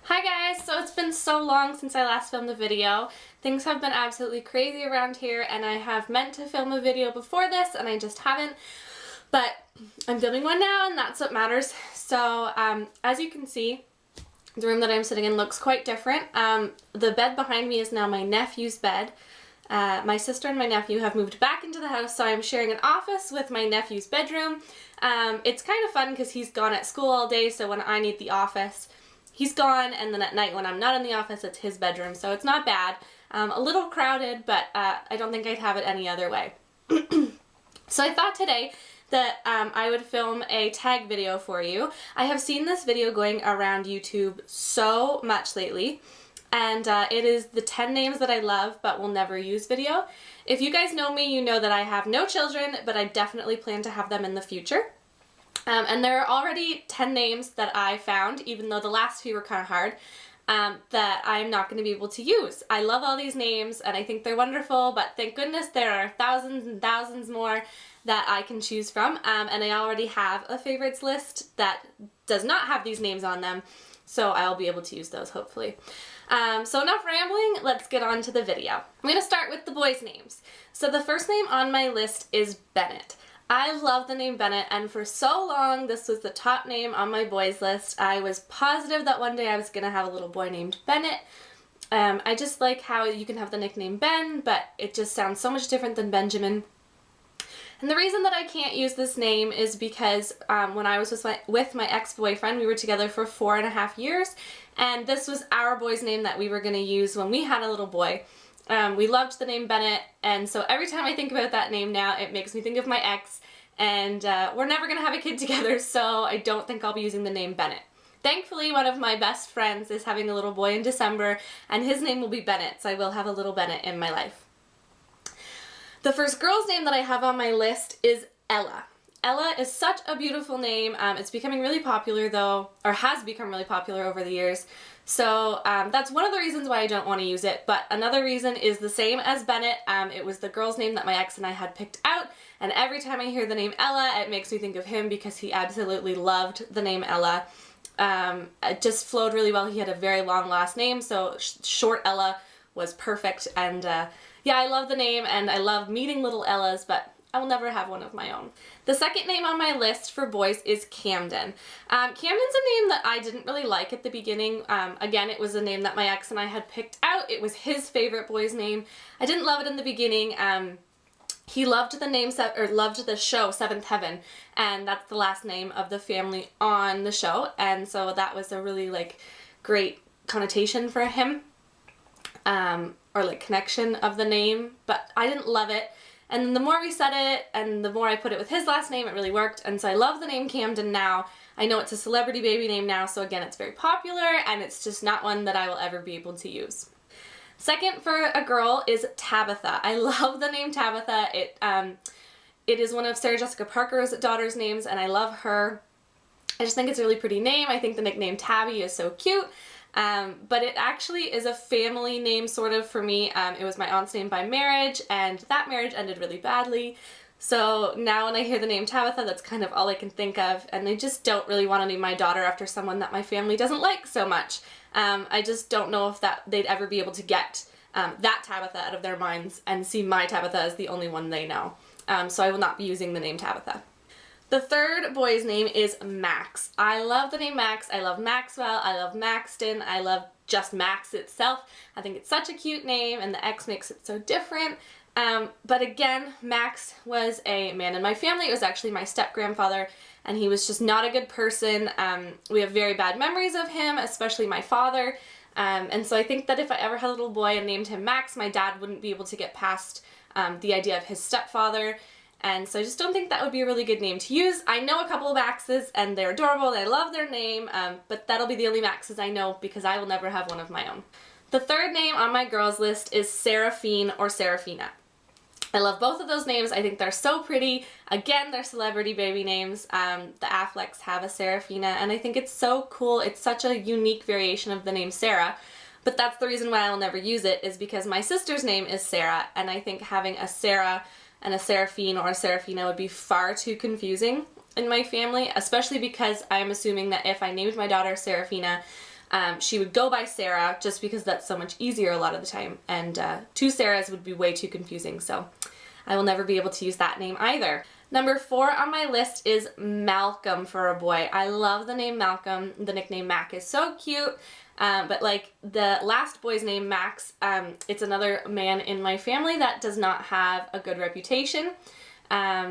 Hi guys! So it's been so long since I last filmed a video. Things have been absolutely crazy around here and I have meant to film a video before this and I just haven't. But I'm filming one now and that's what matters. So as you can see, the room that I'm sitting in looks quite different. The bed behind me is now my nephew's bed. My sister and my nephew have moved back into the house, so I'm sharing an office with my nephew's bedroom. It's kind of fun because he's gone at school all day, so when I need the office, he's gone, and then at night when I'm not in the office, it's his bedroom, so it's not bad. A little crowded, but I don't think I'd have it any other way. So I thought today that I would film a tag video for you. I have seen this video going around YouTube so much lately, and it is the 10 names that I love but will never use video. If you guys know me, you know that I have no children, but I definitely plan to have them in the future. And there are already 10 names that I found, even though the last few were kind of hard, that I'm not going to be able to use. I love all these names and I think they're wonderful, but thank goodness there are thousands and thousands more that I can choose from. And I already have a favorites list that does not have these names on them, so I'll be able to use those hopefully. So enough rambling, let's get on to the video. I'm going to start with the boys' names. So the first name on my list is Bennett. I love the name Bennett, and for so long this was the top name on my boys list. I was positive that one day I was going to have a little boy named Bennett. I just like how you can have the nickname Ben, but it just sounds so much different than Benjamin. And the reason that I can't use this name is because when I was with my ex-boyfriend, we were together for 4.5 years, and this was our boy's name that we were going to use when we had a little boy. We loved the name Bennett, and so every time I think about that name now, it makes me think of my ex, and we're never going to have a kid together, so I don't think I'll be using the name Bennett. Thankfully, one of my best friends is having a little boy in December, and his name will be Bennett, so I will have a little Bennett in my life. The first girl's name that I have on my list is Ella. Ella is such a beautiful name. It's becoming really popular though, or has become really popular over the years. So that's one of the reasons why I don't want to use it, but another reason is the same as Bennett. It was the girl's name that my ex and I had picked out, and every time I hear the name Ella, it makes me think of him because he absolutely loved the name Ella. It just flowed really well. He had a very long last name, so short Ella was perfect, and yeah, I love the name and I love meeting little Ellas, but I will never have one of my own. The second name on my list for boys is Camden. Camden's a name that I didn't really like at the beginning. Again, it was a name that my ex and I had picked out. It was his favorite boy's name. I didn't love it in the beginning. He loved the name, loved the show Seventh Heaven, and that's the last name of the family on the show, and so that was a really great connotation for him, or connection of the name, but I didn't love it. And the more we said it, and the more I put it with his last name, it really worked, and so I love the name Camden now. I know it's a celebrity baby name now, so again, it's very popular, and it's just not one that I will ever be able to use. Second for a girl is Tabitha. I love the name Tabitha. It is one of Sarah Jessica Parker's daughter's names, and I love her. I just think it's a really pretty name. I think the nickname Tabby is so cute. But it actually is a family name sort of for me. It was my aunt's name by marriage, and that marriage ended really badly. So now when I hear the name Tabitha, that's kind of all I can think of, and I just don't really want to name my daughter after someone that my family doesn't like so much. I just don't know if they'd ever be able to get that Tabitha out of their minds and see my Tabitha as the only one they know. So I will not be using the name Tabitha. The third boy's name is Max. I love the name Max. I love Maxwell. I love Maxton. I love just Max itself. I think it's such a cute name, and the X makes it so different. But again, Max was a man in my family. It was actually my step-grandfather, and he was just not a good person. We have very bad memories of him, especially my father. And so I think that if I ever had a little boy and named him Max, my dad wouldn't be able to get past the idea of his stepfather. And so I just don't think that would be a really good name to use. I know a couple of Maxes, and they're adorable, and I love their name, but that'll be the only Maxes I know because I will never have one of my own. The third name on my girls list is Seraphine or Seraphina. I love both of those names. I think they're so pretty. Again, they're celebrity baby names. The Afflecks have a Seraphina, and I think it's so cool. It's such a unique variation of the name Sarah, but that's the reason why I will never use it, is because my sister's name is Sarah, and I think having a Sarah and a Seraphine or a Seraphina would be far too confusing in my family, especially because I'm assuming that if I named my daughter Seraphina, She would go by Sarah just because that's so much easier a lot of the time, and 2 Sarahs would be way too confusing, so I will never be able to use that name either. Number 4 on my list is Malcolm for a boy. I love the name Malcolm. The nickname Mac is so cute. But like the last boy's name, Max, it's another man in my family that does not have a good reputation.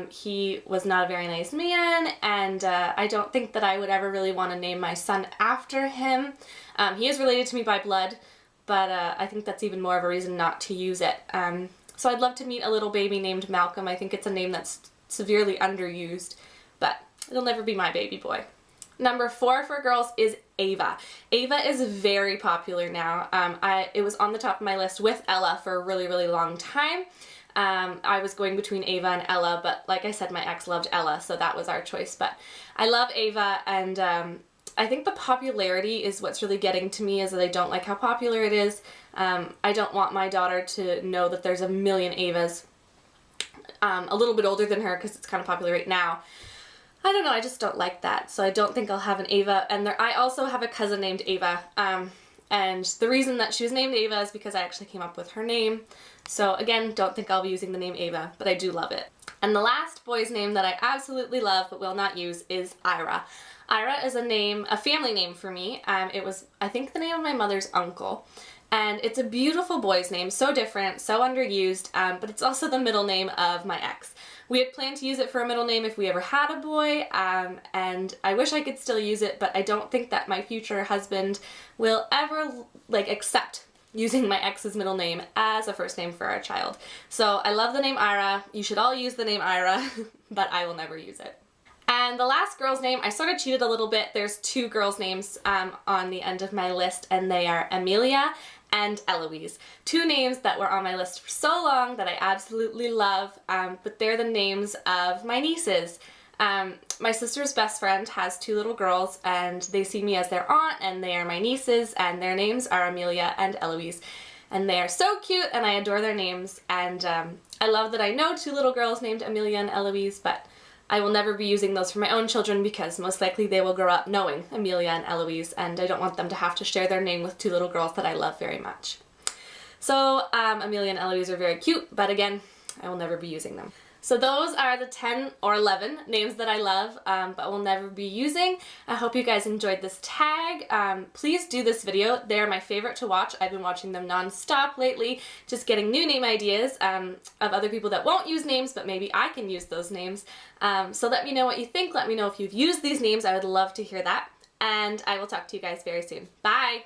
He was not a very nice man, and I don't think that I would ever really want to name my son after him. He is related to me by blood, but I think that's even more of a reason not to use it. So I'd love to meet a little baby named Malcolm. I think it's a name that's severely underused, but it'll never be my baby boy. Number 4 for girls is Ava. Ava is very popular now. It was on the top of my list with Ella for a really, really long time. I was going between Ava and Ella, but like I said, my ex loved Ella, so that was our choice. But I love Ava, and I think the popularity is what's really getting to me, is that I don't like how popular it is. I don't want my daughter to know that there's a million Avas. A little bit older than her, because it's kind of popular right now. I don't know, I just don't like that, so I don't think I'll have an Ava. And I also have a cousin named Ava, and the reason that she was named Ava is because I actually came up with her name. So again, don't think I'll be using the name Ava, but I do love it. And the last boy's name that I absolutely love but will not use is Ira. Ira is a family name for me. It was, I think, the name of my mother's uncle. And it's a beautiful boy's name, so different, so underused, but it's also the middle name of my ex. We had planned to use it for a middle name if we ever had a boy, and I wish I could still use it, but I don't think that my future husband will ever, like, accept using my ex's middle name as a first name for our child. So I love the name Ira. You should all use the name Ira, but I will never use it. And the last girl's name, I sort of cheated a little bit. There's 2 girls' names on the end of my list, and they are Emelia and Eloise. 2 names that were on my list for so long that I absolutely love, but they're the names of my nieces. My sister's best friend has 2 little girls, and they see me as their aunt, and they are my nieces, and their names are Emelia and Eloise. And they are so cute, and I adore their names, and I love that I know 2 little girls named Emelia and Eloise, but I will never be using those for my own children because most likely they will grow up knowing Emelia and Eloise, and I don't want them to have to share their name with 2 little girls that I love very much. So Emelia and Eloise are very cute, but again, I will never be using them. So those are the 10 or 11 names that I love, but will never be using. I hope you guys enjoyed this tag. Please do this video. They're my favorite to watch. I've been watching them non-stop lately, just getting new name ideas of other people that won't use names, but maybe I can use those names. So let me know what you think. Let me know if you've used these names. I would love to hear that. And I will talk to you guys very soon. Bye!